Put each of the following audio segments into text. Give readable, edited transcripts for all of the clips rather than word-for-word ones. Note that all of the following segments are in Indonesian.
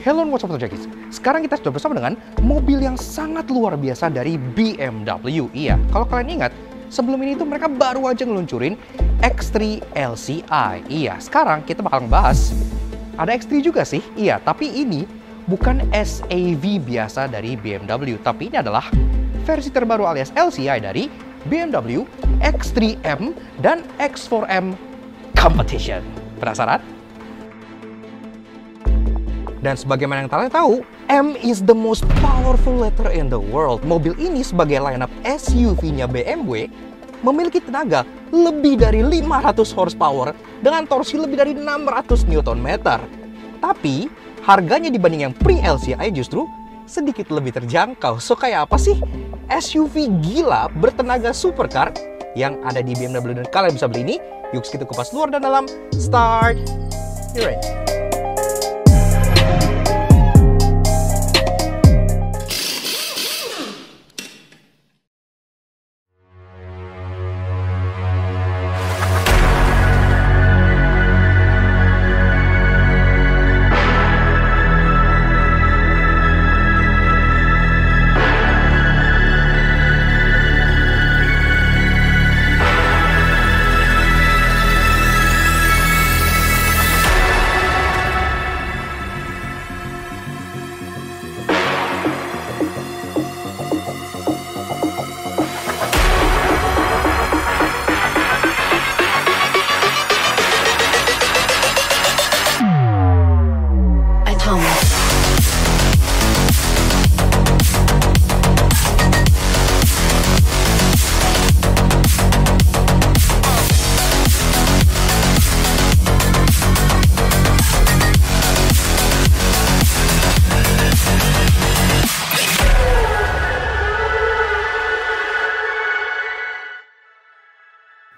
Hello and what's up Jackies. Sekarang kita sudah bersama dengan mobil yang sangat luar biasa dari BMW. Iya, kalau kalian ingat, sebelum ini tuh mereka baru aja ngeluncurin X3 LCI. Iya, sekarang kita bakal ngebahas ada X3 juga sih. Iya, tapi ini bukan SAV biasa dari BMW, tapi ini adalah versi terbaru alias LCI dari BMW X3M dan X4M Competition. Penasaran? Dan sebagaimana yang kalian tahu, M is the most powerful letter in the world. Mobil ini sebagai lineup SUV-nya BMW memiliki tenaga lebih dari 500 horsepower dengan torsi lebih dari 600 Nm. Tapi harganya dibanding yang pre-LCI justru sedikit lebih terjangkau. So kayak apa sih SUV gila bertenaga supercar yang ada di BMW dan kalian bisa beli ini? Yuk kita kupas luar dan dalam. Start your engine.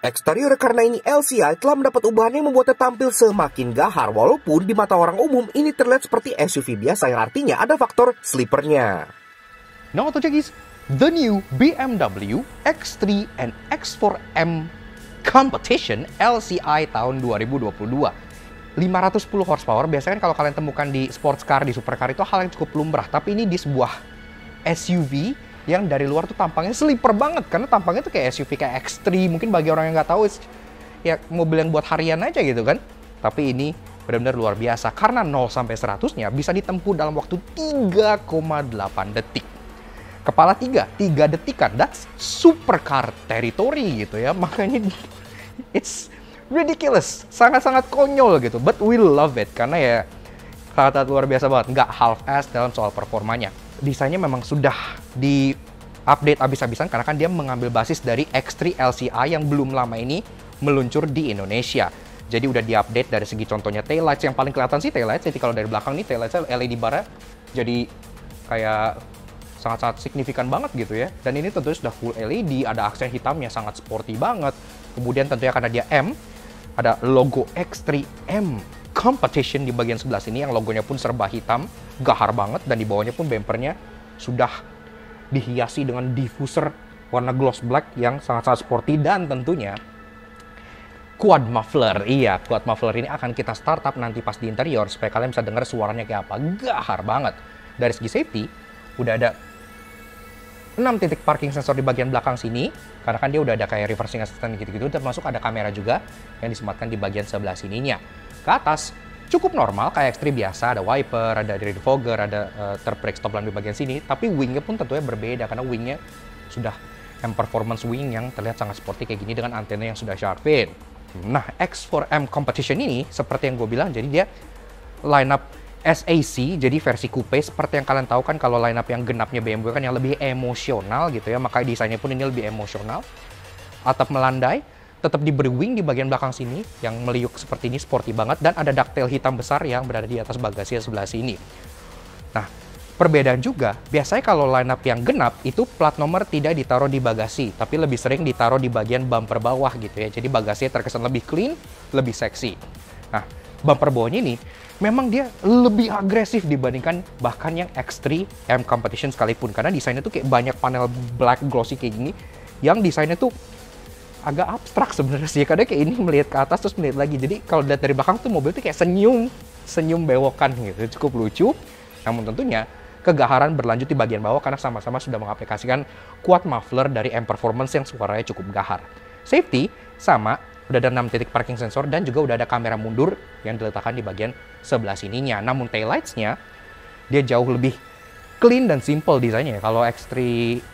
Eksterior karena ini LCI telah mendapat ubahan yang membuatnya tampil semakin gahar, walaupun di mata orang umum ini terlihat seperti SUV biasa yang artinya ada faktor sleepernya. Now to check is the new BMW X3 and X4M Competition LCI tahun 2022. 510 horsepower, biasanya kan kalau kalian temukan di sports car, di supercar itu hal yang cukup lumrah, tapi ini di sebuah SUV yang dari luar tuh tampangnya sleeper banget, karena tampangnya tuh kayak SUV kayak X3. Mungkin bagi orang yang nggak tahu, ya mobil yang buat harian aja gitu kan. Tapi ini benar-benar luar biasa, karena 0 sampai 100-nya bisa ditempuh dalam waktu 3,8 detik. Kepala 3 detikan, that's supercar territory gitu ya. Makanya it's ridiculous, sangat-sangat konyol gitu. But we love it, karena ya sangat luar biasa banget, nggak half-ass dalam soal performanya. Desainnya memang sudah di-update abis-abisan karena kan dia mengambil basis dari X3 LCI yang belum lama ini meluncur di Indonesia. Jadi udah di-update dari segi contohnya taillights, yang paling kelihatan sih taillights. Jadi kalau dari belakang nih taillightsnya LED barnya jadi kayak sangat-sangat signifikan banget gitu ya. Dan ini tentunya sudah full LED, ada aksen hitamnya sangat sporty banget. Kemudian tentunya karena dia M, ada logo X3M Competition di bagian sebelah sini yang logonya pun serba hitam, gahar banget, dan di bawahnya pun bumpernya sudah dihiasi dengan diffuser warna gloss black yang sangat-sangat sporty, dan tentunya quad muffler. Iya, quad muffler ini akan kita startup nanti pas di interior supaya kalian bisa dengar suaranya kayak apa. Gahar banget. Dari segi safety, udah ada 6 titik parking sensor di bagian belakang sini, karena kan dia udah ada kayak reversing assistant gitu-gitu, termasuk ada kamera juga yang disematkan di bagian sebelah sininya. Ke atas cukup normal kayak X3 biasa, ada wiper, ada rear fogger, ada third brake stop lamp di bagian sini, tapi wingnya pun tentunya berbeda karena wingnya sudah performance wing yang terlihat sangat sporty kayak gini dengan antena yang sudah sharp fin. Nah, X4M Competition ini seperti yang gue bilang, jadi dia lineup SAC, jadi versi coupe. Seperti yang kalian tahu kan kalau lineup yang genapnya BMW kan yang lebih emosional gitu ya, makanya desainnya pun ini lebih emosional. Atap melandai, tetap diberi wing di bagian belakang sini yang meliuk seperti ini, sporty banget, dan ada ducktail hitam besar yang berada di atas bagasi sebelah sini. Nah, perbedaan juga, biasanya kalau lineup yang genap itu plat nomor tidak ditaruh di bagasi, tapi lebih sering ditaruh di bagian bumper bawah gitu ya. Jadi bagasinya terkesan lebih clean, lebih seksi. Nah, bumper bawahnya ini memang dia lebih agresif dibandingkan bahkan yang X3 M Competition sekalipun, karena desainnya tuh kayak banyak panel black glossy kayak gini yang desainnya tuh agak abstrak sebenarnya sih. Kadang kayak ini melihat ke atas terus melihat lagi. Jadi kalau dilihat dari belakang tuh mobil tuh kayak senyum senyum bewokan gitu, cukup lucu. Namun tentunya kegaharan berlanjut di bagian bawah karena sama-sama sudah mengaplikasikan quad muffler dari M Performance yang suaranya cukup gahar. Safety sama, udah ada 6 titik parking sensor dan juga udah ada kamera mundur yang diletakkan di bagian sebelah sininya. Namun taillights-nya dia jauh lebih clean dan simple desainnya ya. Kalau X3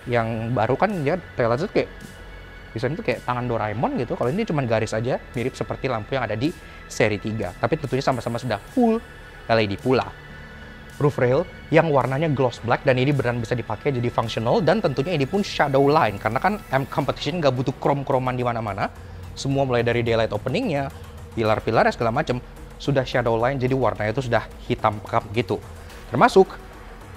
yang baru kan dia taillights itu kayak desain itu kayak tangan Doraemon gitu. Kalau ini cuma garis aja, mirip seperti lampu yang ada di seri 3. Tapi tentunya sama-sama sudah full LED pula. Roof rail yang warnanya gloss black dan ini beneran bisa dipakai jadi functional, dan tentunya ini pun shadow line karena kan M Competition nggak butuh krom-kroman di mana-mana. Semua mulai dari daylight openingnya, pilar-pilarnya segala macam sudah shadow line, jadi warnanya itu sudah hitam pekat gitu. Termasuk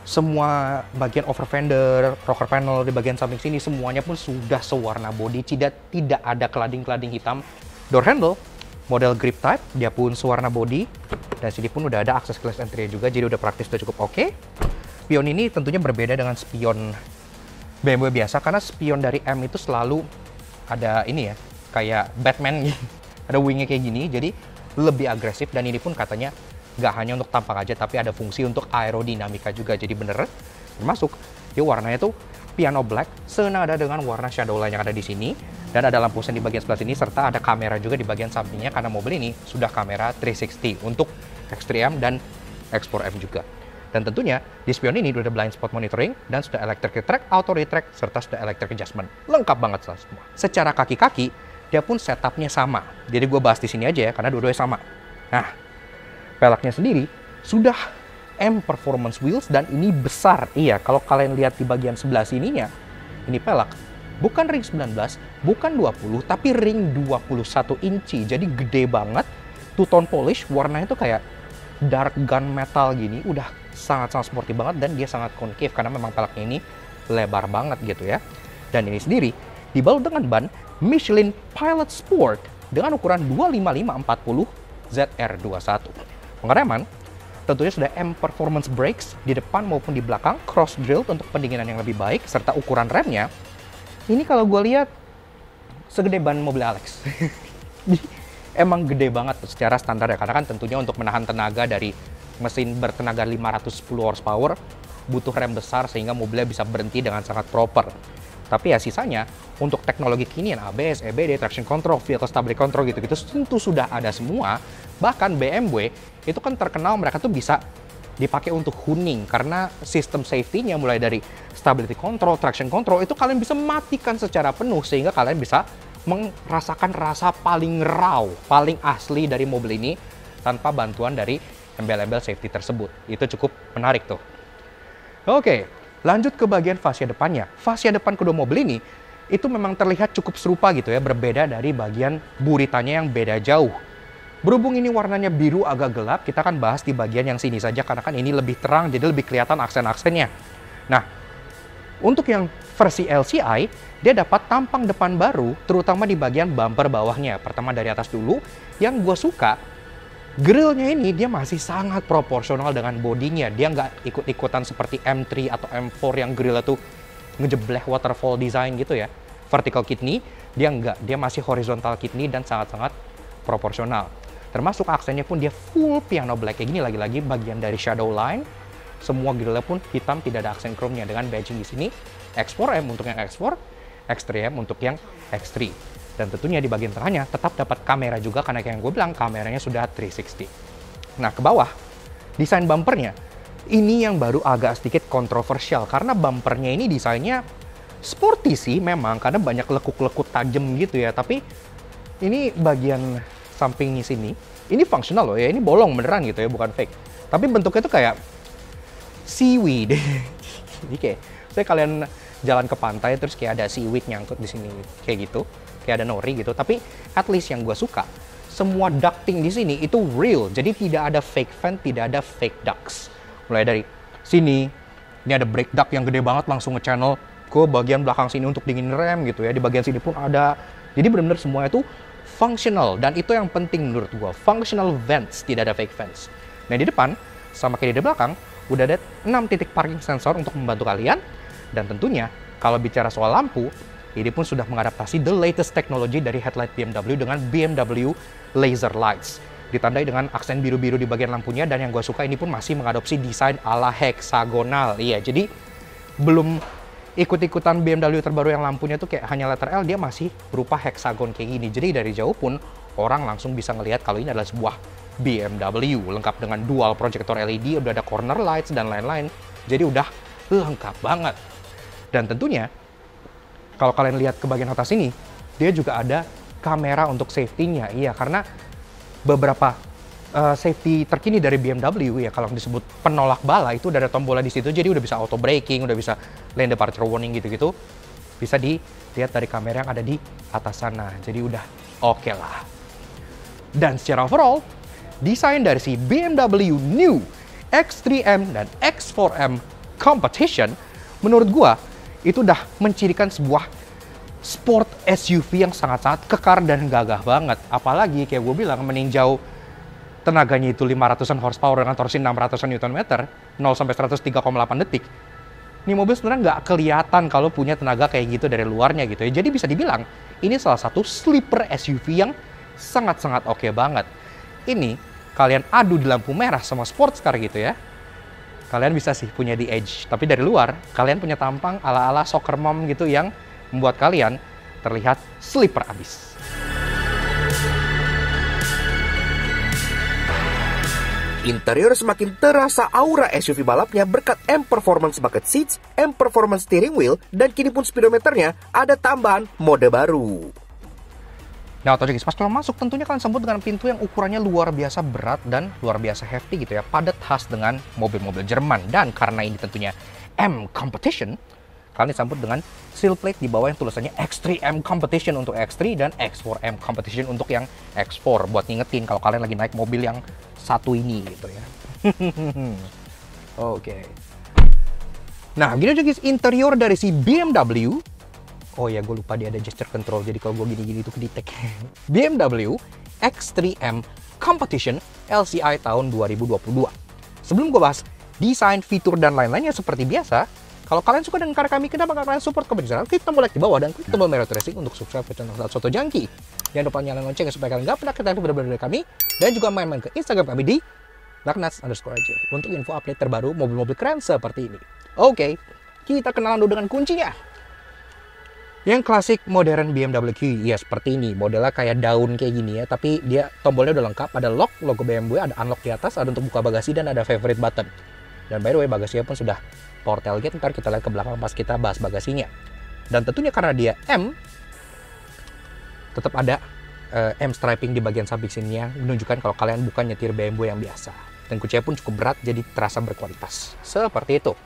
semua bagian over fender, rocker panel di bagian samping sini semuanya pun sudah sewarna body, tidak ada kelading-kelading hitam. Door handle model grip type, dia pun sewarna body, dan sini pun udah ada akses keyless entry juga, jadi udah praktis, udah cukup oke. Spion ini tentunya berbeda dengan spion BMW biasa, karena spion dari M itu selalu ada ini ya, kayak Batman gitu, ada wingnya kayak gini, jadi lebih agresif, dan ini pun katanya nggak hanya untuk tampang aja, tapi ada fungsi untuk aerodinamika juga, jadi bener. Termasuk, dia warnanya tuh piano black, senada dengan warna shadow line yang ada di sini, dan ada lampu sen di bagian sebelah sini, serta ada kamera juga di bagian sampingnya, karena mobil ini sudah kamera 360 untuk X3M dan X4M juga. Dan tentunya di spion ini sudah blind spot monitoring, dan sudah electric track, auto retract, serta sudah electric adjustment. Lengkap banget semua. Secara kaki-kaki, dia pun setupnya sama. Jadi gue bahas di sini aja ya, karena dua-duanya sama. Nah, peleknya sendiri sudah M Performance Wheels, dan ini besar. Iya, kalau kalian lihat di bagian sebelah sininya, ini pelek bukan ring 19, bukan 20, tapi ring 21 inci. Jadi gede banget. Two-tone polish, warnanya tuh kayak dark gunmetal gini. Udah sangat-sangat sporty banget, dan dia sangat concave karena memang peleknya ini lebar banget gitu ya. Dan ini sendiri dibalut dengan ban Michelin Pilot Sport dengan ukuran 255/40 ZR21. Pengereman tentunya sudah M Performance Brakes di depan maupun di belakang, cross drilled untuk pendinginan yang lebih baik, serta ukuran remnya ini kalau gue lihat segede ban mobil Alex. Emang gede banget secara standar ya, karena kan tentunya untuk menahan tenaga dari mesin bertenaga 510 horsepower butuh rem besar sehingga mobilnya bisa berhenti dengan sangat proper. Tapi ya sisanya untuk teknologi kini ABS, EBD, traction control, vehicle stability control gitu-gitu tentu sudah ada semua. Bahkan BMW itu kan terkenal mereka tuh bisa dipakai untuk tuning karena sistem safety-nya mulai dari stability control, traction control itu kalian bisa matikan secara penuh sehingga kalian bisa merasakan rasa paling raw, paling asli dari mobil ini tanpa bantuan dari embel-embel safety tersebut. Itu cukup menarik tuh. Oke, lanjut ke bagian fascia depannya. Fascia depan kedua mobil ini itu memang terlihat cukup serupa gitu ya, berbeda dari bagian buritanya yang beda jauh. Berhubung ini warnanya biru agak gelap, kita akan bahas di bagian yang sini saja karena kan ini lebih terang, jadi lebih kelihatan aksen-aksennya. Nah, untuk yang versi LCI, dia dapat tampang depan baru, terutama di bagian bumper bawahnya. Pertama dari atas dulu, yang gue suka, grillnya ini dia masih sangat proporsional dengan bodinya. Dia nggak ikut-ikutan seperti M3 atau M4 yang grillnya tuh ngejebleh waterfall design gitu ya. Vertical kidney, dia nggak. Dia masih horizontal kidney dan sangat-sangat proporsional. Termasuk aksennya pun dia full piano black. Kayak gini lagi-lagi bagian dari shadow line. Semua grillnya pun hitam, tidak ada aksen chrome-nya dengan badging di sini. X4M untuk yang X4, X3M untuk yang X3. Dan tentunya di bagian tengahnya tetap dapat kamera juga karena kayak yang gue bilang kameranya sudah 360. Nah, ke bawah desain bumpernya ini yang baru agak sedikit kontroversial karena bumpernya ini desainnya sporty sih memang karena banyak lekuk-lekuk tajam gitu ya, tapi ini bagian sampingnya sini ini fungsional loh ya, ini bolong beneran gitu ya, bukan fake. Tapi bentuknya tuh kayak seaweed. Jadi kayak saya kalian jalan ke pantai terus kayak ada seaweed nyangkut di sini kayak gitu, kayak ada nori gitu. Tapi at least yang gue suka semua ducting di sini itu real, jadi tidak ada fake fan, tidak ada fake ducts. Mulai dari sini ini ada brake duct yang gede banget langsung nge-channel ke bagian belakang sini untuk dingin rem gitu ya. Di bagian sini pun ada. Jadi benar-benar semuanya itu functional, dan itu yang penting menurut gue, functional vents, tidak ada fake vents. Nah di depan sama kayak di belakang udah ada 6 titik parking sensor untuk membantu kalian. Dan tentunya kalau bicara soal lampu, ini pun sudah mengadaptasi the latest technology dari headlight BMW dengan BMW laser lights. ditandai dengan aksen biru-biru di bagian lampunya, dan yang gue suka ini pun masih mengadopsi desain ala heksagonal. Iya, jadi belum ikut-ikutan BMW terbaru yang lampunya tuh kayak hanya letter L, dia masih berupa heksagon kayak gini. Jadi dari jauh pun orang langsung bisa ngelihat kalau ini adalah sebuah BMW, lengkap dengan dual proyektor LED, udah ada corner lights dan lain-lain. Jadi udah lengkap banget. Dan tentunya kalau kalian lihat ke bagian atas ini, dia juga ada kamera untuk safety-nya. Iya, karena beberapa safety terkini dari BMW ya, kalau disebut penolak bala itu udah ada tombolnya di situ, jadi udah bisa auto braking, udah bisa lane departure warning gitu-gitu, bisa dilihat dari kamera yang ada di atas sana. Jadi udah oke lah. Dan secara overall, desain dari si BMW New X3M dan X4M Competition menurut gua itu udah mencirikan sebuah sport SUV yang sangat-sangat kekar dan gagah banget. Apalagi kayak gue bilang, meninjau tenaganya itu 500-an horsepower dengan torsi 600-an Nm, 0 sampai 103,8 detik. Ini mobil sebenarnya nggak kelihatan kalau punya tenaga kayak gitu dari luarnya gitu ya. Jadi bisa dibilang ini salah satu sleeper SUV yang sangat-sangat oke banget. Ini kalian adu di lampu merah sama sports car gitu ya, kalian bisa sih punya di edge. Tapi dari luar kalian punya tampang ala-ala soccer mom gitu yang membuat kalian terlihat sleeper abis. Interior semakin terasa aura SUV balapnya berkat M Performance Bucket Seats, M Performance Steering Wheel, dan kini pun speedometernya ada tambahan mode baru. Nah, otomatis pas kalau masuk tentunya kalian sambut dengan pintu yang ukurannya luar biasa berat dan luar biasa hefty gitu ya, padat khas dengan mobil-mobil Jerman. Dan karena ini tentunya M Competition, kalian disambut dengan seal plate di bawah yang tulisannya X3M Competition untuk X3 dan X4M Competition untuk yang X4, buat ngingetin kalau kalian lagi naik mobil yang satu ini gitu ya. Oke. Nah, gini aja guys interior dari si BMW. Oh ya, gue lupa dia ada gesture control, jadi kalau gue gini-gini itu kedetek. BMW X3M Competition LCI tahun 2022. Sebelum gue bahas desain, fitur, dan lain-lainnya seperti biasa, kalau kalian suka dengan karya kami, kenapa kalian support kami channel? Klik tombol like di bawah dan klik tombol merah tracing untuk subscribe ke channel Soto Junkie. Jangan lupa nyalain loncengnya supaya kalian gak pernah ketinggalan video dari kami, dan juga main-main ke Instagram kami di _AJ untuk info update terbaru mobil-mobil keren seperti ini. Oke, kita kenalan dulu dengan kuncinya. Yang klasik modern BMW Q, ya seperti ini, modelnya kayak daun kayak gini ya, tapi dia tombolnya udah lengkap, ada lock, logo BMW, ada unlock di atas, ada untuk buka bagasi, dan ada favorite button. Dan by the way, bagasinya pun sudah power tailgate, ntar kita lihat ke belakang pas kita bahas bagasinya. Dan tentunya karena dia M, tetap ada M striping di bagian samping sininya, menunjukkan kalau kalian bukan nyetir BMW yang biasa. Dan kuncinya pun cukup berat, jadi terasa berkualitas. Seperti itu.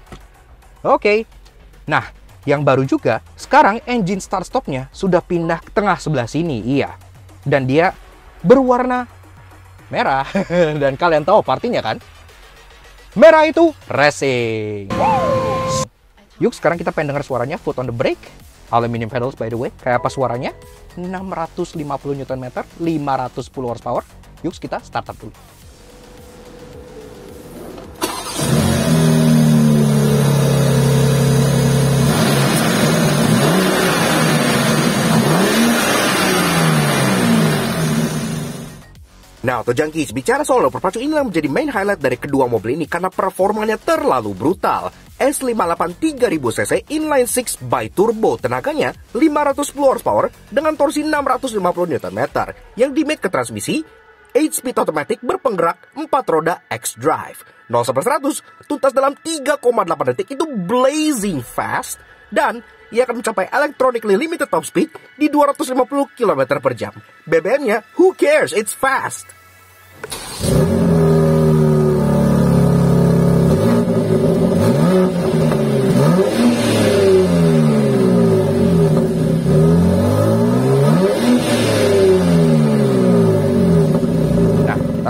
Oke. Nah, yang baru juga, sekarang engine start stopnya sudah pindah ke tengah sebelah sini, iya. Dan dia berwarna merah. Dan kalian tahu partinya kan? Merah itu racing. Yuk, sekarang kita pengen dengar suaranya. Foot on the brake. Aluminium pedals by the way. Kayak apa suaranya? 650 Nm, 510 horsepower. Yuk, kita start up dulu. Nah, Auto Junkies, bicara soal perpacu, inilah menjadi main highlight dari kedua mobil ini karena performanya terlalu brutal. S58 3000cc inline 6 by turbo, tenaganya 510 horsepower dengan torsi 650 Nm yang dimate ke transmisi 8-speed automatic berpenggerak 4 roda X-Drive. 0-100 tuntas dalam 3,8 detik, itu blazing fast, dan ia akan mencapai electronically limited top speed di 250 km per jam. BBM-nya, who cares, it's fast.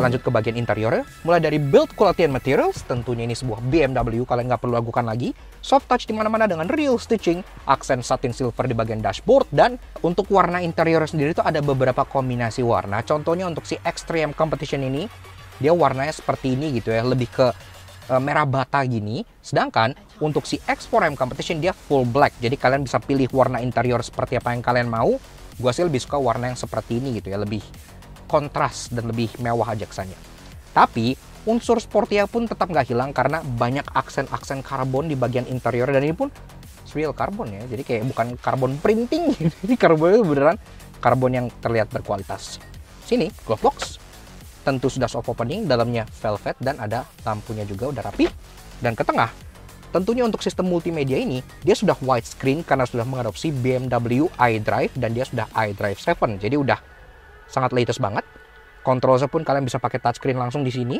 Lanjut ke bagian interiornya, mulai dari build quality and materials, tentunya ini sebuah BMW, kalian nggak perlu ragukan lagi. Soft touch di mana-mana dengan real stitching, aksen satin silver di bagian dashboard, dan untuk warna interior sendiri itu ada beberapa kombinasi warna. Contohnya untuk si X3M Competition ini, dia warnanya seperti ini gitu ya, lebih ke merah bata gini. Sedangkan untuk si X4M Competition dia full black, jadi kalian bisa pilih warna interior seperti apa yang kalian mau. Gua sih lebih suka warna yang seperti ini gitu ya, lebih kontras dan lebih mewah aja kesannya. Tapi unsur sportnya pun tetap nggak hilang karena banyak aksen-aksen karbon di bagian interior, dan ini pun real karbon ya. Jadi kayak bukan karbon printing, ini karbon beneran karbon yang terlihat berkualitas. Sini glove box, tentu sudah soft opening, dalamnya velvet dan ada lampunya juga udah rapi. Dan ke tengah, tentunya untuk sistem multimedia ini dia sudah widescreen karena sudah mengadopsi BMW iDrive dan dia sudah iDrive 7. Jadi udah sangat latest banget. Controlnya pun kalian bisa pakai touchscreen langsung di sini.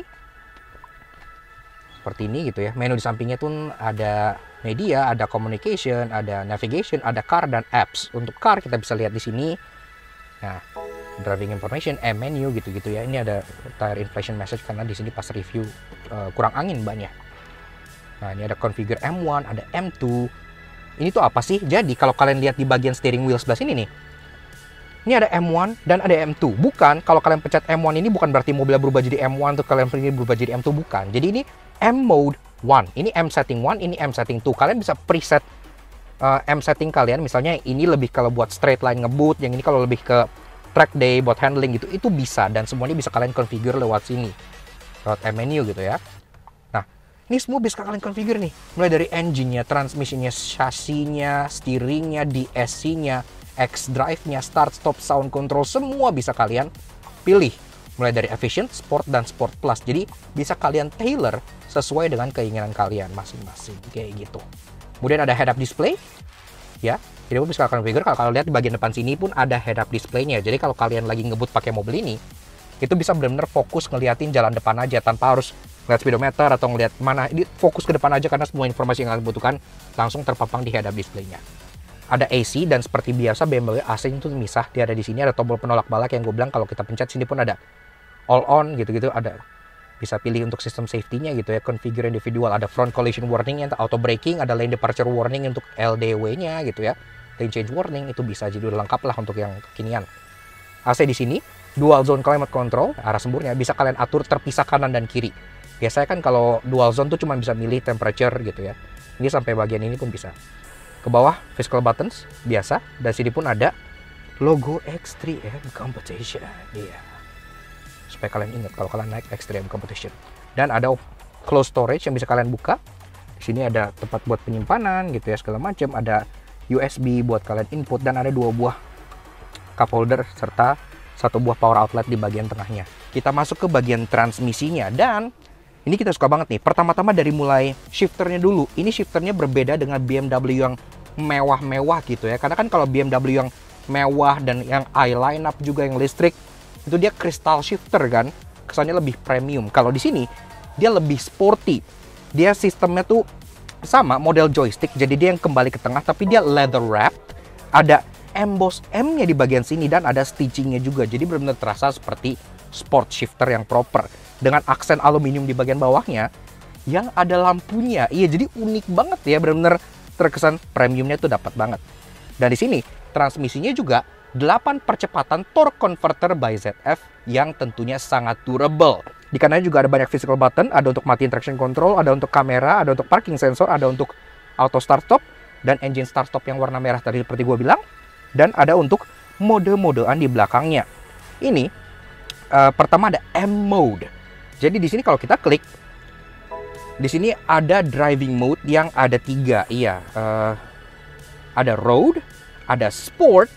Seperti ini gitu ya. Menu di sampingnya pun ada media, ada communication, ada navigation, ada car dan apps. Untuk car kita bisa lihat di sini. Nah, driving information, menu gitu-gitu ya. Ini ada tire inflation message karena di sini pas review kurang angin banyak. Nah, ini ada configure M1, ada M2. Ini tuh apa sih? Jadi kalau kalian lihat di bagian steering wheel sebelah sini nih, ini ada M1 dan ada M2. Bukan, kalau kalian pencet M1 ini bukan berarti mobilnya berubah jadi M1 atau kalian ini berubah jadi M2, bukan. Jadi ini M mode 1, ini M setting 1, ini M setting 2. Kalian bisa preset M setting kalian, misalnya ini lebih kalau buat straight line ngebut, yang ini kalau lebih ke track day buat handling gitu, itu bisa, dan semuanya bisa kalian configure lewat sini, lewat M menu gitu ya. Nah, ini semua bisa kalian configure nih, mulai dari engine-nya, transmission-nya, chassis-nya, steering-nya, DSC-nya, X-drive-nya, start stop sound control, semua bisa kalian pilih, mulai dari efficient, sport, dan sport plus. Jadi bisa kalian tailor sesuai dengan keinginan kalian masing-masing kayak gitu. Kemudian ada head-up display, ya. Jadi bisa kalian configure. Kalau kalian lihat di bagian depan sini pun ada head-up display-nya. Jadi kalau kalian lagi ngebut pakai mobil ini, itu bisa benar-benar fokus ngeliatin jalan depan aja tanpa harus ngeliat speedometer atau ngeliat mana. Ini fokus ke depan aja karena semua informasi yang kalian butuhkan langsung terpampang di head-up display-nya. Ada AC, dan seperti biasa BMW AC itu misah. Dia ada di sini, ada tombol penolak balak yang gue bilang kalau kita pencet sini pun ada all on gitu-gitu, ada. Bisa pilih untuk sistem safety-nya gitu ya, configure individual, ada front collision warning, auto braking, ada lane departure warning untuk LDW-nya gitu ya, lane change warning, itu bisa, jadi udah lengkap lah untuk yang kekinian. AC di sini, dual zone climate control, arah semburnya bisa kalian atur terpisah kanan dan kiri. Biasanya kan kalau dual zone tuh cuma bisa milih temperature gitu ya, ini sampai bagian ini pun bisa. Ke bawah physical buttons biasa, dan sini pun ada logo X3M Competition, iya. Supaya kalian ingat kalau kalian naik X3M Competition. Dan ada close storage yang bisa kalian buka. Di sini ada tempat buat penyimpanan gitu ya, segala macam. Ada USB buat kalian input, dan ada 2 buah cup holder serta 1 buah power outlet di bagian tengahnya. Kita masuk ke bagian transmisinya, dan ini kita suka banget nih. Pertama-tama dari mulai shifternya dulu. Ini shifternya berbeda dengan BMW yang mewah-mewah gitu ya. Karena kan kalau BMW yang mewah dan yang i-line up juga yang listrik, itu dia crystal shifter kan, kesannya lebih premium. Kalau di sini dia lebih sporty. Dia sistemnya tuh sama model joystick, jadi dia yang kembali ke tengah, tapi dia leather wrapped. Ada emboss M-nya di bagian sini dan ada stitchingnya juga. Jadi benar-benar terasa seperti sport shifter yang proper dengan aksen aluminium di bagian bawahnya yang ada lampunya. Iya, jadi unik banget ya, benar-benar terkesan premiumnya tuh dapat banget. Dan di sini transmisinya juga 8 percepatan torque converter by ZF yang tentunya sangat durable. Di kanannya juga ada banyak physical button, ada untuk matiin traction control, ada untuk kamera, ada untuk parking sensor, ada untuk auto start stop, dan engine start stop yang warna merah tadi seperti gue bilang, dan ada untuk mode-modean di belakangnya. Ini pertama ada M mode. Jadi di sini kalau kita klik, di sini ada driving mode yang ada 3. Iya, ada road, ada sport,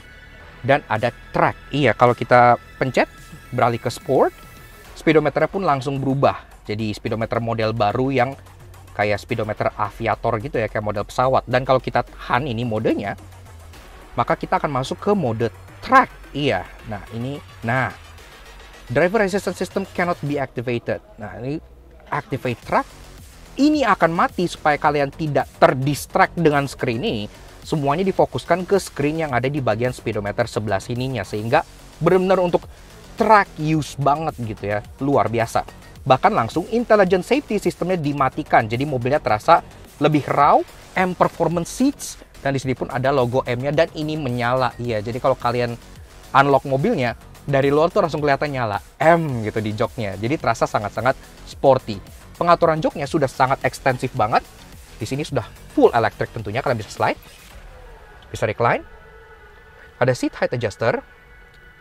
dan ada track. Iya, kalau kita pencet beralih ke sport, speedometernya pun langsung berubah. Jadi speedometer model baru yang kayak speedometer aviator gitu ya, kayak model pesawat. Dan kalau kita tahan ini modenya, maka kita akan masuk ke mode track. Iya, nah ini, driver assistance system cannot be activated. Nah, ini activate track. Ini akan mati supaya kalian tidak terdistract dengan screen ini. Semuanya difokuskan ke screen yang ada di bagian speedometer sebelah sininya, sehingga benar-benar untuk track use banget gitu ya, luar biasa. Bahkan langsung intelligent safety systemnya dimatikan, jadi mobilnya terasa lebih raw. M performance seats, dan di sini pun ada logo M-nya, dan ini menyala. Iya, jadi kalau kalian unlock mobilnya dari luar tuh langsung kelihatan nyala M gitu di joknya, jadi terasa sangat-sangat sporty. Pengaturan joknya sudah sangat ekstensif banget. Di sini sudah full electric tentunya, kalian bisa slide, bisa recline, ada seat height adjuster,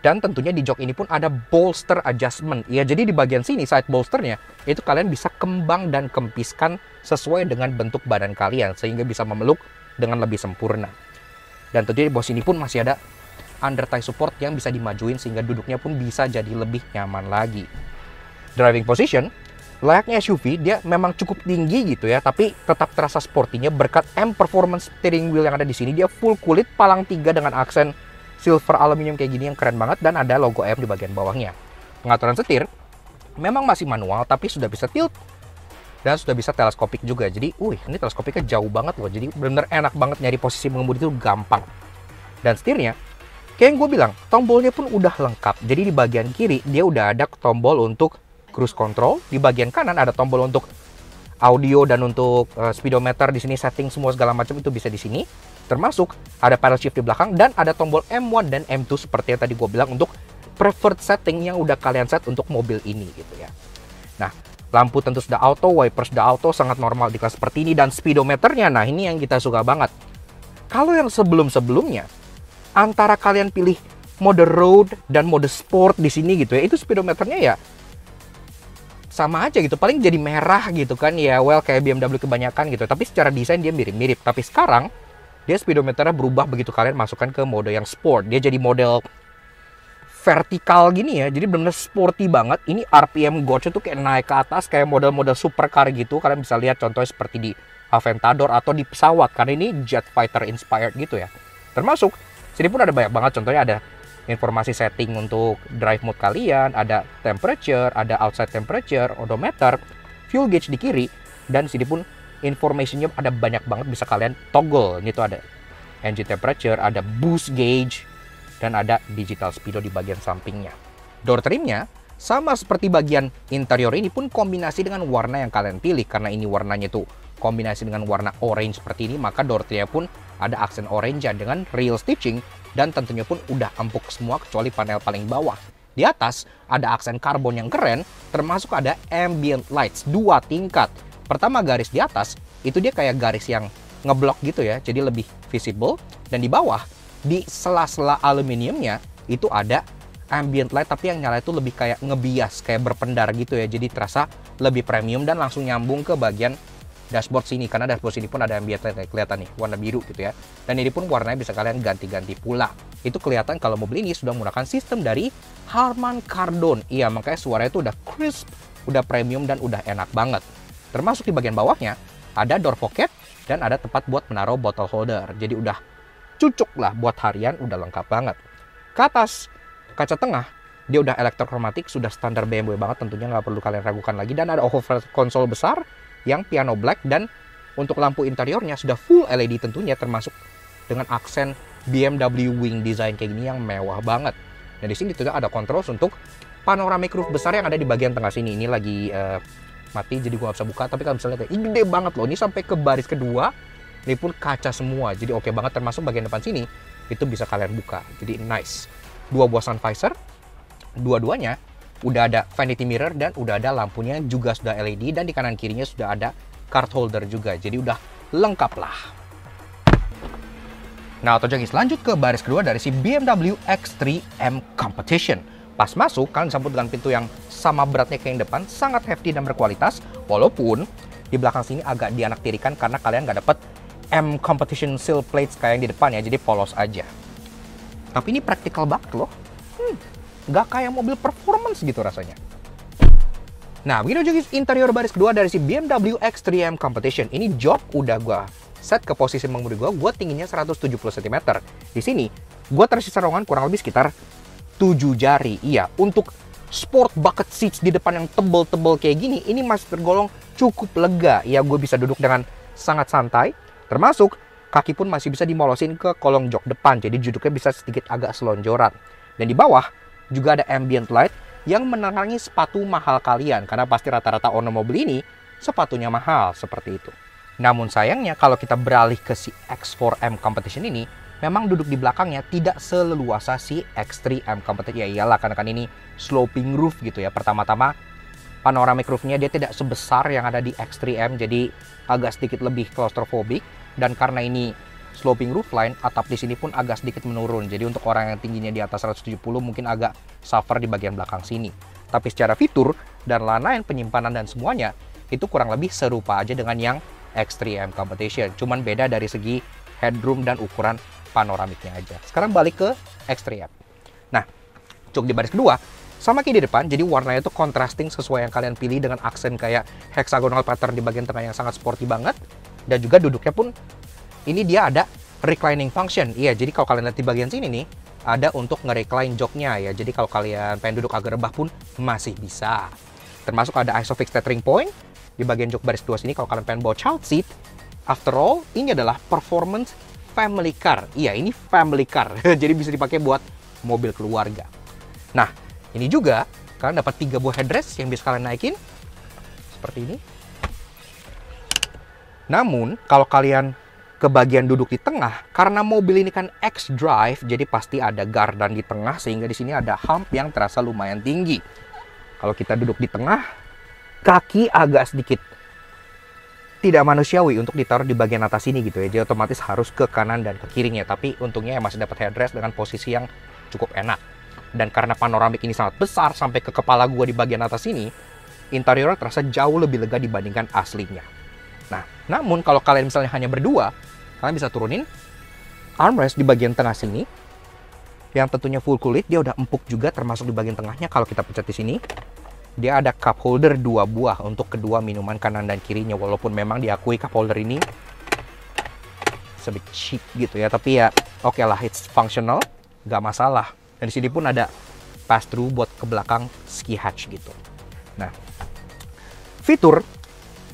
Dan tentunya di jok ini pun ada bolster adjustment. Ya, jadi di bagian sini side bolsternya itu kalian bisa kembang dan kempiskan sesuai dengan bentuk badan kalian sehingga bisa memeluk dengan lebih sempurna. Dan tentunya di bawah sini pun masih ada under thigh support yang bisa dimajuin sehingga duduknya pun bisa jadi lebih nyaman lagi. Driving position layaknya SUV, dia memang cukup tinggi gitu ya, tapi tetap terasa sportinya berkat M Performance steering wheel yang ada di sini. Dia full kulit palang 3 dengan aksen silver aluminium kayak gini yang keren banget, dan ada logo M di bagian bawahnya. Pengaturan setir memang masih manual tapi sudah bisa tilt dan sudah bisa teleskopik juga. Jadi, ini teleskopiknya jauh banget loh. Jadi benar-benar enak banget nyari posisi mengemudi itu gampang. Dan setirnya kayak yang gue bilang, tombolnya pun udah lengkap. Jadi di bagian kiri dia udah ada tombol untuk cruise control, di bagian kanan ada tombol untuk audio dan untuk speedometer. Di sini setting semua segala macam itu bisa di sini. Termasuk ada paddle shift di belakang dan ada tombol M1 dan M2 seperti yang tadi gue bilang untuk preferred setting yang udah kalian set untuk mobil ini gitu ya. Nah, lampu tentu sudah auto, wipers sudah auto, sangat normal di kelas seperti ini. Dan speedometernya, nah ini yang kita suka banget. Kalau yang sebelum-sebelumnya antara kalian pilih mode road dan mode sport di sini gitu ya, itu speedometernya ya sama aja gitu, paling jadi merah gitu kan ya, well kayak BMW kebanyakan gitu. Tapi secara desain dia mirip-mirip. Tapi sekarang dia speedometernya berubah begitu kalian masukkan ke mode yang sport. Dia jadi model vertikal gini ya, jadi benar-benar sporty banget. Ini RPM gauge itu kayak naik ke atas kayak model-model supercar gitu. Kalian bisa lihat contohnya seperti di Aventador atau di pesawat, karena ini jet fighter inspired gitu ya. Termasuk sini pun ada banyak banget, contohnya ada informasi setting untuk drive mode kalian, ada temperature, ada outside temperature, odometer, fuel gauge di kiri, dan di sini pun informasinya ada banyak banget bisa kalian toggle. Ini tuh ada engine temperature, ada boost gauge, dan ada digital speedo di bagian sampingnya. Door trimnya sama seperti bagian interior ini pun kombinasi dengan warna yang kalian pilih. Karena ini warnanya tuh kombinasi dengan warna orange seperti ini, maka door trimnya pun ada aksen orange dengan real stitching. Dan tentunya pun udah empuk semua kecuali panel paling bawah. Di atas ada aksen karbon yang keren, termasuk ada ambient lights 2 tingkat. Pertama garis di atas, itu dia kayak garis yang ngeblok gitu ya, jadi lebih visible. Dan di bawah, di sela-sela aluminiumnya, itu ada ambient light, tapi yang nyala itu lebih kayak ngebias, kayak berpendar gitu ya. Jadi terasa lebih premium dan langsung nyambung ke bagian dashboard sini, karena dashboard sini pun ada ambient light, kelihatan nih warna biru gitu ya. Dan ini pun warnanya bisa kalian ganti-ganti pula. Itu kelihatan kalau mobil ini sudah menggunakan sistem dari Harman Kardon. Iya, makanya suaranya itu udah crisp, udah premium dan udah enak banget. Termasuk di bagian bawahnya ada door pocket dan ada tempat buat menaruh bottle holder. Jadi udah cucuk lah buat harian, udah lengkap banget. Ke atas kaca tengah dia udah elektrokromatik, sudah standar BMW banget, tentunya nggak perlu kalian ragukan lagi. Dan ada overhead console besar yang piano black, dan untuk lampu interiornya sudah full LED tentunya, termasuk dengan aksen BMW wing design kayak gini yang mewah banget. Dan di sini juga ada controls untuk panoramic roof besar yang ada di bagian tengah sini. Ini lagi mati jadi gua nggak bisa buka, tapi kalau misalnya lihat, ini gede banget loh. Ini sampai ke baris kedua, ini pun kaca semua, jadi oke banget. Termasuk bagian depan sini itu bisa kalian buka, jadi nice. 2 buah sun visor, dua-duanya udah ada vanity mirror dan udah ada lampunya juga sudah LED, dan di kanan kirinya sudah ada card holder juga, jadi udah lengkap lah. Nah, Autojagis, lanjut ke baris kedua dari si BMW X3 M Competition. Pas masuk, kalian disambut dengan pintu yang sama beratnya kayak yang depan, sangat hefty dan berkualitas, walaupun di belakang sini agak dianaktirikan karena kalian nggak dapet M Competition seal plates kayak yang di depan ya, jadi polos aja. Tapi ini praktikal banget loh. Nggak kayak mobil performance gitu rasanya. Nah, begini Jogis, interior baris kedua dari si BMW X3 M Competition. Ini jok udah gue set ke posisi mengemudi gue tingginya 170 cm. Di sini, gue tersisa ruangan kurang lebih sekitar 7 jari. Iya, untuk sport bucket seats di depan yang tebel-tebel kayak gini, ini masih tergolong cukup lega. Ya, gue bisa duduk dengan sangat santai. Termasuk, kaki pun masih bisa dimolosin ke kolong jok depan. Jadi duduknya bisa sedikit agak selonjoran. Dan di bawah, juga ada ambient light yang menerangi sepatu mahal kalian. Karena pasti rata-rata owner mobil ini sepatunya mahal seperti itu. Namun sayangnya kalau kita beralih ke si X4M Competition ini, memang duduk di belakangnya tidak seleluasa si X3M Competition. Ya iyalah, karena kan ini sloping roof gitu ya. Pertama-tama panoramic roofnya dia tidak sebesar yang ada di X3M, jadi agak sedikit lebih claustrophobic. Dan karena ini sloping roofline, atap di sini pun agak sedikit menurun. Jadi untuk orang yang tingginya di atas 170 mungkin agak suffer di bagian belakang sini. Tapi secara fitur dan lain-lain, penyimpanan dan semuanya itu kurang lebih serupa aja dengan yang X3M Competition. Cuman beda dari segi headroom dan ukuran panoramiknya aja. Sekarang balik ke X3M. Nah, jok di baris kedua sama kayak di depan, jadi warnanya itu contrasting sesuai yang kalian pilih dengan aksen kayak hexagonal pattern di bagian tengah yang sangat sporty banget. Dan juga duduknya pun ini dia ada reclining function. Iya, jadi kalau kalian lihat di bagian sini nih, ada untuk nge-recline joknya ya. Jadi kalau kalian pengen duduk agak rebah pun masih bisa. Termasuk ada ISOFIX tethering point di bagian jok baris 2 sini kalau kalian pengen bawa child seat. After all, ini adalah performance family car. Iya, ini family car. Jadi bisa dipakai buat mobil keluarga. Nah, ini juga kalian dapat 3 buah headrest yang bisa kalian naikin seperti ini. Namun, kalau kalian ke bagian duduk di tengah, karena mobil ini kan X-Drive, jadi pasti ada gardan di tengah, sehingga di sini ada hump yang terasa lumayan tinggi. Kalau kita duduk di tengah, kaki agak sedikit tidak manusiawi untuk ditaruh di bagian atas ini gitu ya. Jadi otomatis harus ke kanan dan ke kirinya. Tapi untungnya ya masih dapat headrest dengan posisi yang cukup enak. Dan karena panoramik ini sangat besar sampai ke kepala gua di bagian atas ini, interior terasa jauh lebih lega dibandingkan aslinya. Nah, namun kalau kalian misalnya hanya berdua, kalian bisa turunin armrest di bagian tengah sini, yang tentunya full kulit. Dia udah empuk juga termasuk di bagian tengahnya. Kalau kita pencet di sini, dia ada cup holder 2 buah untuk kedua minuman kanan dan kirinya. Walaupun memang diakui cup holder ini sedikit cheap gitu ya, tapi ya oke lah, it's functional, nggak masalah. Dan di sini pun ada pass through buat ke belakang ski hatch gitu. Nah, fitur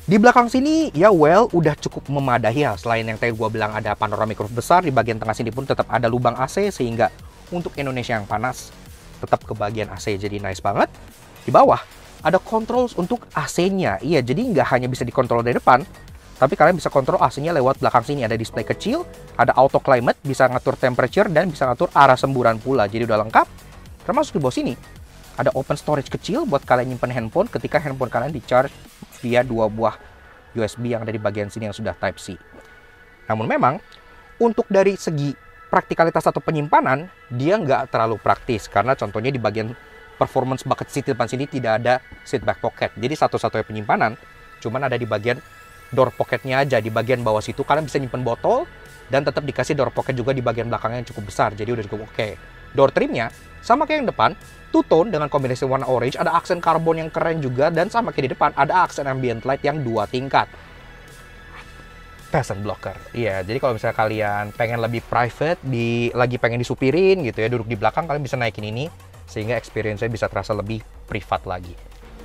di belakang sini ya udah cukup memadahi ya. Selain yang tadi gua bilang ada panoramic roof besar, di bagian tengah sini pun tetap ada lubang AC, sehingga untuk Indonesia yang panas tetap ke bagian AC, jadi nice banget. Di bawah ada controls untuk AC-nya. Iya, jadi nggak hanya bisa dikontrol dari depan, tapi kalian bisa kontrol AC-nya lewat belakang sini. Ada display kecil, ada auto climate, bisa ngatur temperature, dan bisa ngatur arah semburan pula. Jadi udah lengkap. Termasuk di bawah sini ada open storage kecil buat kalian nyimpen handphone ketika handphone kalian di-charge via 2 buah USB yang ada di bagian sini yang sudah Type-C. Namun memang, untuk dari segi praktikalitas atau penyimpanan, dia nggak terlalu praktis. Karena contohnya di bagian performance bucket seat di depan sini tidak ada seat back pocket. Jadi satu-satunya penyimpanan cuman ada di bagian door pocketnya aja. Di bagian bawah situ kalian bisa nyimpen botol, dan tetap dikasih door pocket juga di bagian belakangnya yang cukup besar. Jadi udah cukup oke. Door trimnya sama kayak yang depan, two-tone dengan kombinasi warna orange, ada aksen karbon yang keren juga, dan sama kayak di depan ada aksen ambient light yang 2 tingkat. Peasant blocker. Iya, jadi kalau misalnya kalian pengen lebih private, lagi pengen disupirin gitu ya, duduk di belakang, kalian bisa naikin ini, sehingga experience-nya bisa terasa lebih privat lagi.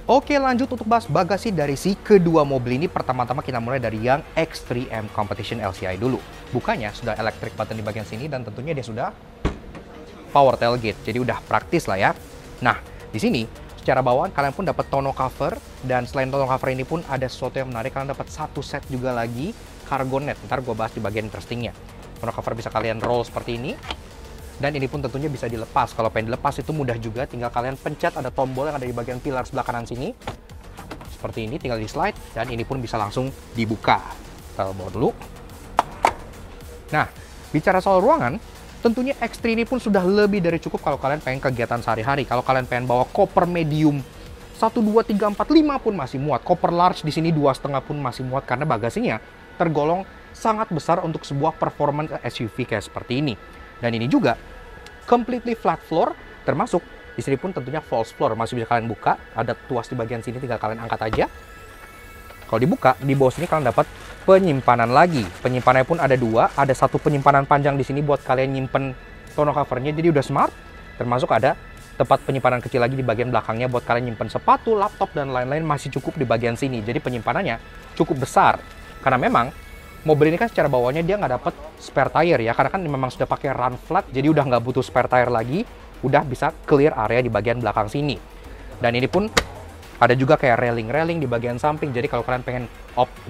Oke, lanjut untuk bahas bagasi dari si kedua mobil ini. Pertama-tama kita mulai dari yang X3M Competition LCI dulu. Bukanya sudah electric button di bagian sini, dan tentunya dia sudah power tailgate, jadi udah praktis lah ya. Nah, di sini secara bawaan kalian pun dapat tonneau cover, dan selain tonneau cover ini pun ada sesuatu yang menarik, kalian dapat 1 set juga lagi cargo net. Ntar gue bahas di bagian interestingnya. Tonneau cover bisa kalian roll seperti ini, dan ini pun tentunya bisa dilepas. Kalau pengen dilepas itu mudah juga, tinggal kalian pencet, ada tombol yang ada di bagian pilar sebelah kanan sini seperti ini, tinggal di slide, dan ini pun bisa langsung dibuka. Kita bawa dulu. Nah, bicara soal ruangan, tentunya X3 ini pun sudah lebih dari cukup kalau kalian pengen kegiatan sehari-hari. Kalau kalian pengen bawa koper medium 1, 2, 3, 4, 5 pun masih muat. Koper large di sini 2,5 pun masih muat, karena bagasinya tergolong sangat besar untuk sebuah performance SUV kayak seperti ini. Dan ini juga completely flat floor, termasuk di sini pun tentunya false floor, masih bisa kalian buka. Ada tuas di bagian sini, tinggal kalian angkat aja. Kalau dibuka, di bawah sini kalian dapat penyimpanan lagi. Penyimpanannya pun ada 2, ada 1 penyimpanan panjang di sini buat kalian nyimpen tonneau covernya, jadi udah smart. Termasuk ada tempat penyimpanan kecil lagi di bagian belakangnya buat kalian nyimpen sepatu, laptop, dan lain-lain, masih cukup di bagian sini. Jadi penyimpanannya cukup besar. Karena memang mobil ini kan secara bawahnya dia nggak dapat spare tire ya, karena kan memang sudah pakai run flat, jadi udah nggak butuh spare tire lagi, udah bisa clear area di bagian belakang sini. Dan ini pun ada juga kayak railing-railing di bagian samping, jadi kalau kalian pengen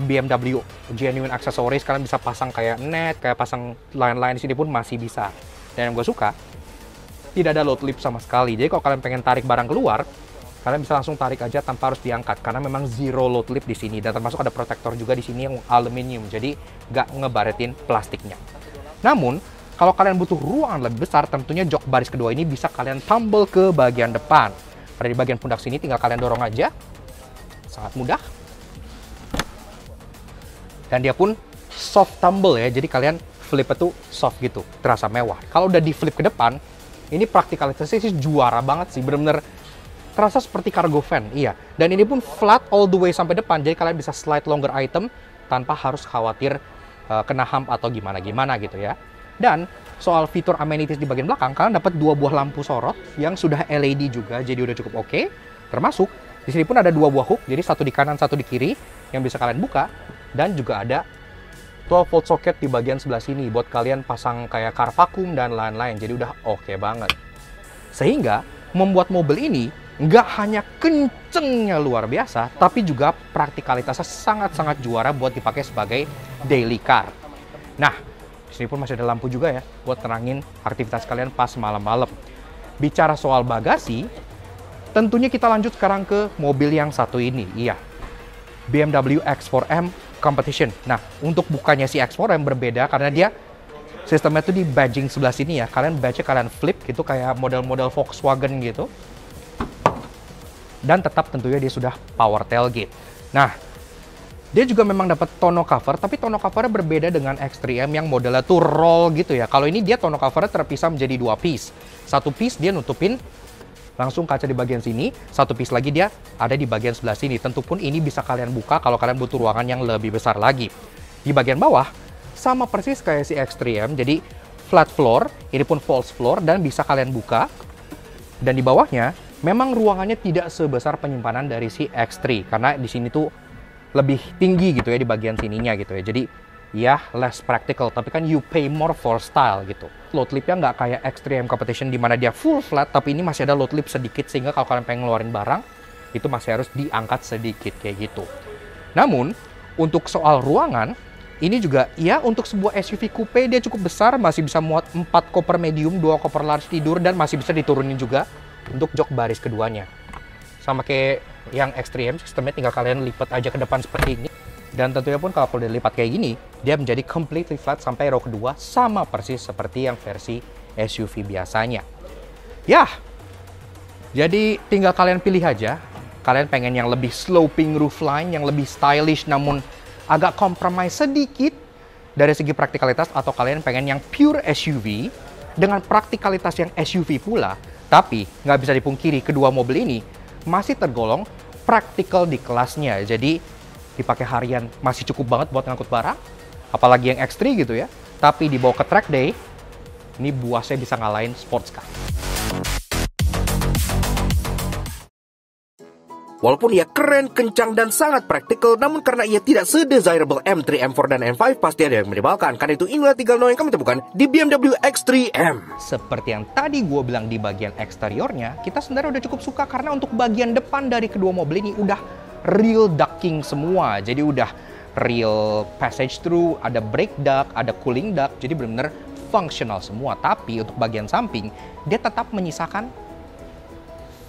BMW genuine accessories, kalian bisa pasang kayak net, kayak pasang lain-lain di sini pun masih bisa. Dan yang gue suka, tidak ada load lip sama sekali, jadi kalau kalian pengen tarik barang keluar, kalian bisa langsung tarik aja tanpa harus diangkat, karena memang zero load lip di sini. Dan termasuk ada protektor juga di sini yang aluminium, jadi nggak ngebaretin plastiknya. Namun, kalau kalian butuh ruangan lebih besar, tentunya jok baris kedua ini bisa kalian tumble ke bagian depan. Pada di bagian pundak sini tinggal kalian dorong aja. Sangat mudah. Dan dia pun soft tumble ya, jadi kalian flip itu soft gitu, terasa mewah. Kalau udah di flip ke depan, ini praktikalitasnya sih juara banget sih, bener-bener terasa seperti cargo van, iya. Dan ini pun flat all the way sampai depan, jadi kalian bisa slide longer item tanpa harus khawatir kena hump atau gimana-gimana gitu ya. Dan soal fitur amenities di bagian belakang, kalian dapat 2 buah lampu sorot yang sudah LED juga, jadi udah cukup oke. Termasuk di sini pun ada 2 buah hook, jadi satu di kanan, satu di kiri yang bisa kalian buka. Dan juga ada 12 volt socket di bagian sebelah sini buat kalian pasang kayak car vacuum dan lain-lain. Jadi udah oke banget. Sehingga membuat mobil ini nggak hanya kencengnya luar biasa, tapi juga praktikalitasnya sangat-sangat juara buat dipakai sebagai daily car. Nah, di sini pun masih ada lampu juga ya buat terangin aktivitas kalian pas malam-malam. Bicara soal bagasi, tentunya kita lanjut sekarang ke mobil yang satu ini. Iya, BMW X4M Competition. Nah, untuk bukanya si X4M berbeda karena dia sistemnya tuh di badging sebelah sini ya. Kalian badge kalian flip gitu kayak model-model Volkswagen gitu. Dan tetap tentunya dia sudah power tailgate. Nah, dia juga memang dapat tonneau cover, tapi tonneau covernya berbeda dengan X3M yang modelnya tuh roll gitu ya. Kalau ini dia tonneau covernya terpisah menjadi 2 piece. Satu piece dia nutupin langsung kaca di bagian sini, satu piece lagi dia ada di bagian sebelah sini. Tentu pun ini bisa kalian buka kalau kalian butuh ruangan yang lebih besar lagi. Di bagian bawah, sama persis kayak si X3M, jadi flat floor, ini pun false floor, dan bisa kalian buka. Dan di bawahnya, memang ruangannya tidak sebesar penyimpanan dari si X3, karena di sini tuh lebih tinggi gitu ya di bagian sininya gitu ya. Jadi ya less practical, tapi kan you pay more for style gitu. Load lipnya nggak kayak X3M Competition di mana dia full flat, tapi ini masih ada load lip sedikit sehingga kalau kalian pengen ngeluarin barang itu masih harus diangkat sedikit kayak gitu. Namun untuk soal ruangan ini juga ya untuk sebuah SUV coupe dia cukup besar, masih bisa muat 4 koper medium, 2 koper large tidur, dan masih bisa diturunin juga untuk jok baris keduanya. Sama kayak yang X3M, sistemnya tinggal kalian lipat aja ke depan seperti ini. Dan tentunya pun kalau udah dilipat kayak gini, dia menjadi completely flat sampai row kedua, sama persis seperti yang versi SUV biasanya. Ya, jadi tinggal kalian pilih aja. Kalian pengen yang lebih sloping roofline, yang lebih stylish namun agak compromise sedikit dari segi praktikalitas, atau kalian pengen yang pure SUV dengan praktikalitas yang SUV pula. Tapi nggak bisa dipungkiri kedua mobil ini masih tergolong praktikal di kelasnya. Jadi dipakai harian masih cukup banget buat ngangkut barang, apalagi yang X3 gitu ya. Tapi dibawa ke track day, ini buasnya bisa ngalahin sports car. Walaupun ia keren, kencang, dan sangat praktikal, namun karena ia tidak se-desirable M3, M4, dan M5, pasti ada yang menimbulkan. Karena itu inilah 3 no yang kami temukan di BMW X3M. Seperti yang tadi gue bilang di bagian eksteriornya, kita sebenarnya udah cukup suka karena untuk bagian depan dari kedua mobil ini udah real ducting semua. Jadi udah real passage through, ada brake duct, ada cooling duct, jadi benar-benar fungsional semua. Tapi untuk bagian samping, dia tetap menyisakan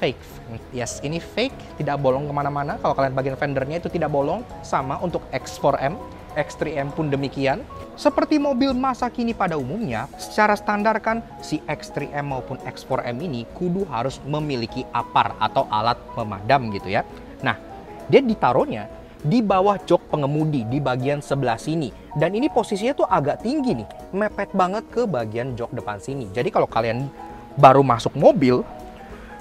fake. Yes, ini fake, tidak bolong kemana-mana. Kalau kalian bagian fendernya itu tidak bolong. Sama untuk X4M, X3M pun demikian. Seperti mobil masa kini pada umumnya, secara standar kan si X3M maupun X4M ini kudu harus memiliki APAR atau alat pemadam gitu ya. Nah, dia ditaruhnya di bawah jok pengemudi di bagian sebelah sini. Dan ini posisinya tuh agak tinggi nih, mepet banget ke bagian jok depan sini. Jadi kalau kalian baru masuk mobil,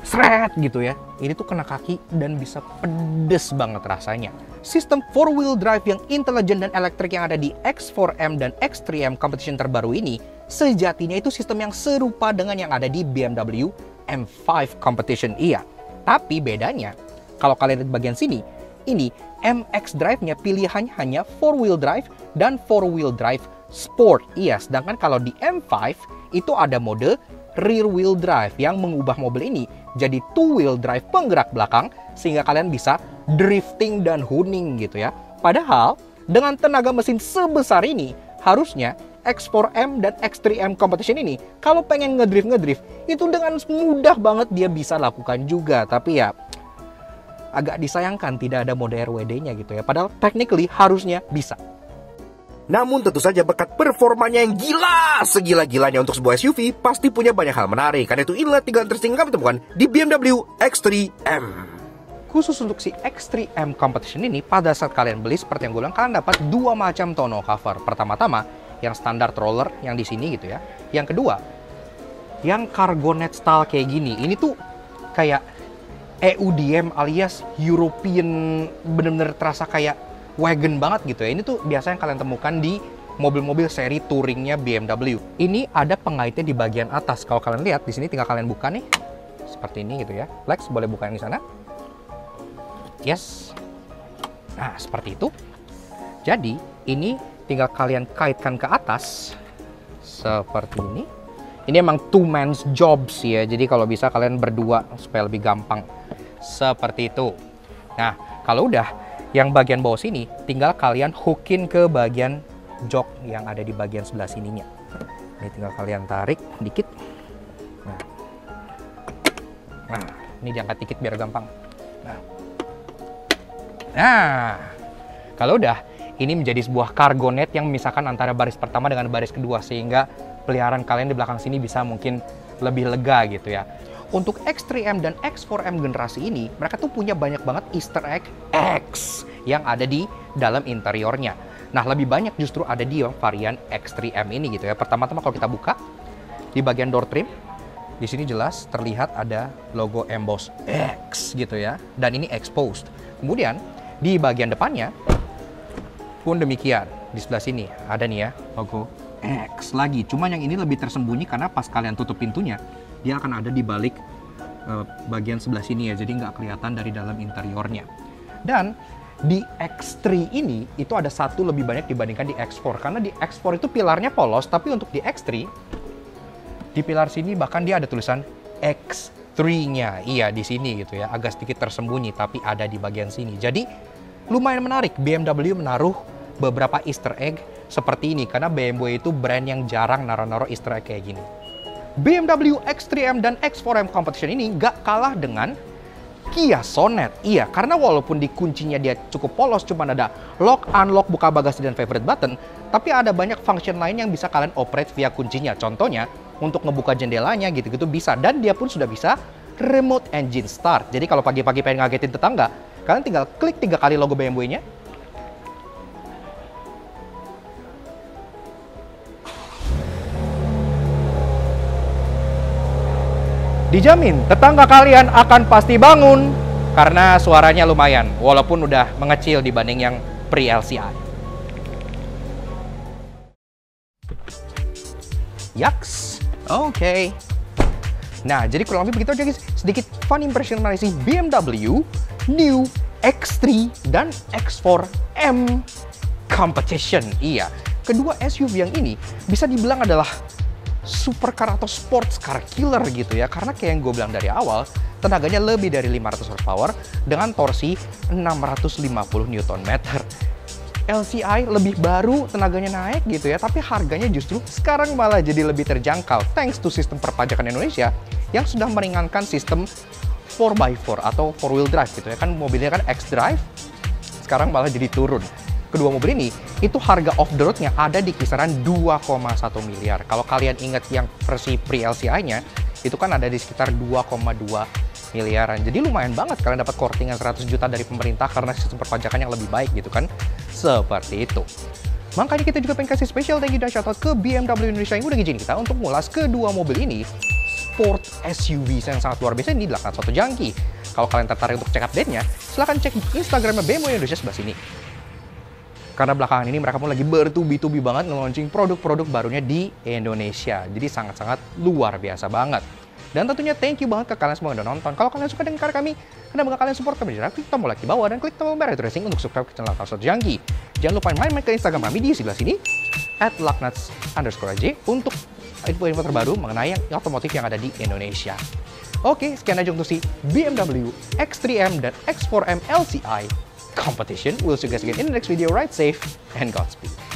seret gitu ya, ini tuh kena kaki dan bisa pedes banget rasanya. Sistem 4-wheel drive yang intelijen dan elektrik yang ada di X4M dan X3M Competition terbaru ini, sejatinya itu sistem yang serupa dengan yang ada di BMW M5 Competition. Iya, tapi bedanya, kalau kalian lihat bagian sini, ini MX Drive-nya pilihannya hanya 4-wheel drive dan 4-wheel drive sport. Iya, sedangkan kalau di M5 itu ada mode rear wheel drive yang mengubah mobil ini jadi 2-wheel drive penggerak belakang sehingga kalian bisa drifting dan honing gitu ya. Padahal dengan tenaga mesin sebesar ini harusnya X4M dan X3M Competition ini kalau pengen ngedrift itu dengan mudah banget dia bisa lakukan juga. Tapi ya agak disayangkan tidak ada mode RWD-nya gitu ya. Padahal technically harusnya bisa. Namun tentu saja berkat performanya yang gila, segila-gilanya untuk sebuah SUV, pasti punya banyak hal menarik. Karena itu inilah 3 interesting yang kami temukan di BMW X3M. Khusus untuk si X3M Competition ini, pada saat kalian beli, seperti yang gue bilang, kalian dapat 2 macam tonneau cover. Pertama-tama, yang standar roller yang di sini gitu ya. Yang kedua, yang cargonet style kayak gini. Ini tuh kayak EUDM alias European, bener-bener terasa kayak wagon banget gitu ya. Ini tuh biasanya kalian temukan di mobil-mobil seri touringnya BMW. Ini ada pengaitnya di bagian atas. Kalau kalian lihat di sini tinggal kalian buka nih. Seperti ini gitu ya. Lex, boleh buka yang di sana? Yes. Nah, seperti itu. Jadi, ini tinggal kalian kaitkan ke atas. Seperti ini. Ini emang two man's jobs ya. Jadi kalau bisa kalian berdua supaya lebih gampang. Seperti itu. Nah, kalau udah, yang bagian bawah sini tinggal kalian hookin ke bagian jok yang ada di bagian sebelah sininya. Ini tinggal kalian tarik dikit. Nah, ini diangkat dikit biar gampang. Nah, kalau udah, ini menjadi sebuah cargonet yang memisahkan antara baris pertama dengan baris kedua, sehingga peliharaan kalian di belakang sini bisa mungkin lebih lega gitu ya. Untuk X3M dan X4M generasi ini, mereka tuh punya banyak banget Easter egg X yang ada di dalam interiornya. Nah, lebih banyak justru ada di varian X3M ini gitu ya. Pertama-tama kalau kita buka, di bagian door trim, di sini jelas terlihat ada logo emboss X gitu ya. Dan ini exposed. Kemudian, di bagian depannya pun demikian. Di sebelah sini ada nih ya logo X lagi. Cuma yang ini lebih tersembunyi karena pas kalian tutup pintunya, dia akan ada di balik bagian sebelah sini ya. Jadi nggak kelihatan dari dalam interiornya. Dan di X3 ini itu ada satu lebih banyak dibandingkan di X4. Karena di X4 itu pilarnya polos, tapi untuk di X3, di pilar sini bahkan dia ada tulisan X3-nya. Iya, di sini gitu ya. Agak sedikit tersembunyi, tapi ada di bagian sini. Jadi lumayan menarik, BMW menaruh beberapa Easter egg seperti ini. Karena BMW itu brand yang jarang naruh-naruh Easter egg kayak gini. BMW X3M dan X4M Competition ini gak kalah dengan Kia Sonet. Iya, karena walaupun di kuncinya dia cukup polos, cuma ada lock, unlock, buka bagasi, dan favorite button, tapi ada banyak function lain yang bisa kalian operate via kuncinya. Contohnya, untuk ngebuka jendelanya gitu-gitu bisa. Dan dia pun sudah bisa remote engine start. Jadi kalau pagi-pagi pengen ngagetin tetangga, kalian tinggal klik 3 kali logo BMW-nya. Dijamin, tetangga kalian akan pasti bangun karena suaranya lumayan, walaupun udah mengecil dibanding yang pre-LCI. Yaks, oke. Nah, jadi kurang lebih begitu aja guys. Sedikit fun impression mengenai BMW New X3 dan X4M Competition. Iya, kedua SUV yang ini bisa dibilang adalah supercar atau sports car killer gitu ya. Karena kayak yang gue bilang dari awal, tenaganya lebih dari 500 horsepower dengan torsi 650 Nm. LCI lebih baru, tenaganya naik gitu ya, tapi harganya justru sekarang malah jadi lebih terjangkau thanks to sistem perpajakan Indonesia yang sudah meringankan sistem 4x4 atau 4-wheel drive gitu ya. Kan mobilnya kan X-Drive, sekarang malah jadi turun. Kedua mobil ini, itu harga off the road-nya ada di kisaran 2,1 miliar. Kalau kalian ingat yang versi pre-LCI-nya, itu kan ada di sekitar 2,2 miliaran. Jadi lumayan banget kalian dapat kortingan 100 juta dari pemerintah karena sistem perpajakan yang lebih baik gitu kan. Seperti itu. Makanya kita juga pengen kasih special thank you dan shoutout ke BMW Indonesia yang udah ngizinin kita untuk ngulas kedua mobil ini. Sport SUV yang sangat luar biasa ini adalah satu jangki. Kalau kalian tertarik untuk cek update-nya, silahkan cek Instagramnya BMW Indonesia sebelah sini. Karena belakangan ini mereka pun lagi bertubi-tubi banget nge-launching produk-produk barunya di Indonesia. Jadi sangat-sangat luar biasa banget. Dan tentunya thank you banget ke kalian semua yang udah nonton. Kalau kalian suka dengan karya kami, karena bakal kalian support kami, klik tombol like di bawah dan klik tombol merah racing untuk subscribe ke channel Satu Jangki. Jangan lupa main-main ke Instagram kami di sebelah sini @lucknuts_aj untuk info-info terbaru mengenai yang otomotif yang ada di Indonesia. Oke, sekian aja untuk si BMW X3M dan X4M LCI Competition. We'll see you guys again in the next video. Ride safe and Godspeed.